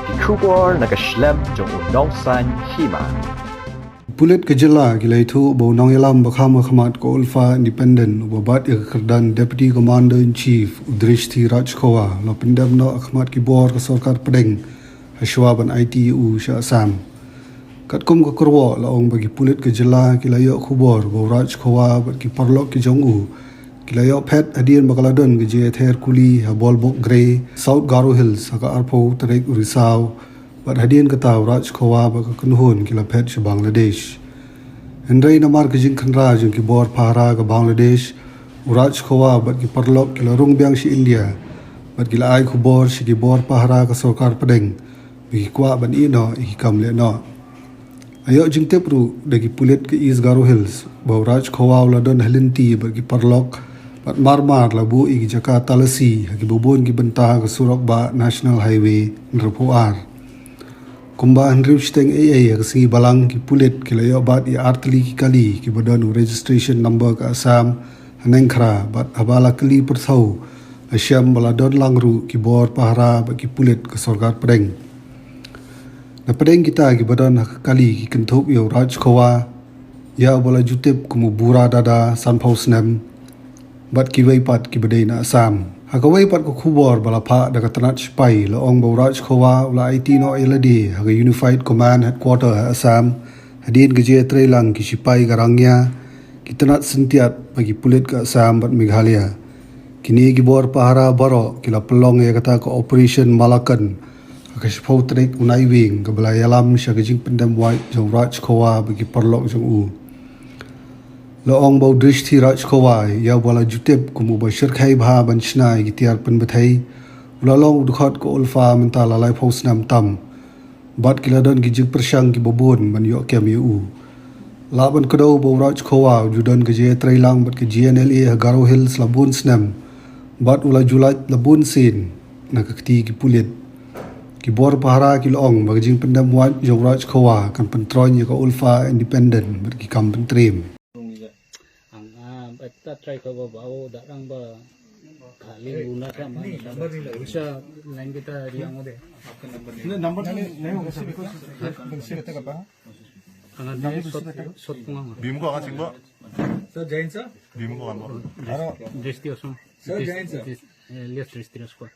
ki khubor nakaslem jong nongsan Hima. Pulit kejela gilai thu bo nong yalam bakham khamat ko Ulfa independent babat kerdan deputy commander in chief udrishti rajkhawa lo Pyndem no akhmat ki bor ka Sorkar Pdeng hashwa ban ITU sha Assam katkum ko kurwa la ong bagi pulit kejela kilayo khubor bo rajkhawa bat ki parlok ki jongu kilayo phet adien bakaladon ge je ther kuli ha bolbok grey South Garo hills ha ka arpo trek urisau But hadian kata Rajkhawa baka kunhun kila pet sa Bangladesh. Hendrai namar ka jing kanra jing ki bor pahara ka Bangladesh. Rajkhawa bat ki parlok kila rung biang si India. Bat kila ay ku bor si ki bor pahara ka Sorkar Pdeng. Biki kwa ban ino ikam le no. Ayo jing tepru dagi pulit ke East Garo Hills. Baw Rajkhawa uladon halinti bat ki parlok. Bat marmar labu iki Jakarta Lasi. Haki bubun ki bentah ka Surok Ba National Highway nrapuar. Kumba Andrew Steng AA kasi balang ki pulit ki layo bat i artli ki kali ki badan registration number ka Assam hanengkra bat abala kali perthau asyam baladon langru ki bor pahara bat ki pulit ka Sorkar Pdeng. Na Pdeng kita ki badan kali ki kentup yo Rajkhawa ya bala jutip kumu bura dada sanpau snem bat ki weipat ki badai na Assam. Hakawai pat ko khubor balapha daga tanat spai lo ong bo Rajkhawa ula IT no eladi haga Unified Command Headquarter Assam hadin geje trelang ki sipai garangnya ki tanat sentiat bagi pulit ka Assam bat Meghalaya kini gibor pahara baro kila pelong ya kata ko Operation Malakan haga sipau trek unai wing ke belayalam syagajing Pyndem white jong Rajkhawa bagi perlok jong u Loong bau drishti Rajkhawa ya wala jutib kumu bashir khai bha banchna gitiar pen bathai ulalong dukhot ko Ulfa menta lalai phosnam tam bat kiladon gijig persang ki bobon man yo kem yu laban kado bau Rajkhawa judon geje trailang bat ki GNLA Garo Hills labun snam bat ula julat labun sin nakakti ki pulit ki bor pahara ki loong bagajing Pyndem wat jong Rajkhawa kan Pyntriem ko Ulfa independent bat ki kam Pyntriem kita try ke bawah darang ba kali guna sama bisa lain kita yang ada number नहीं होगा sir because से तक apa shot pungang bim ko kasing bo sir jain sir bim ko kan bo desti osum sir jain sir lihat desti osum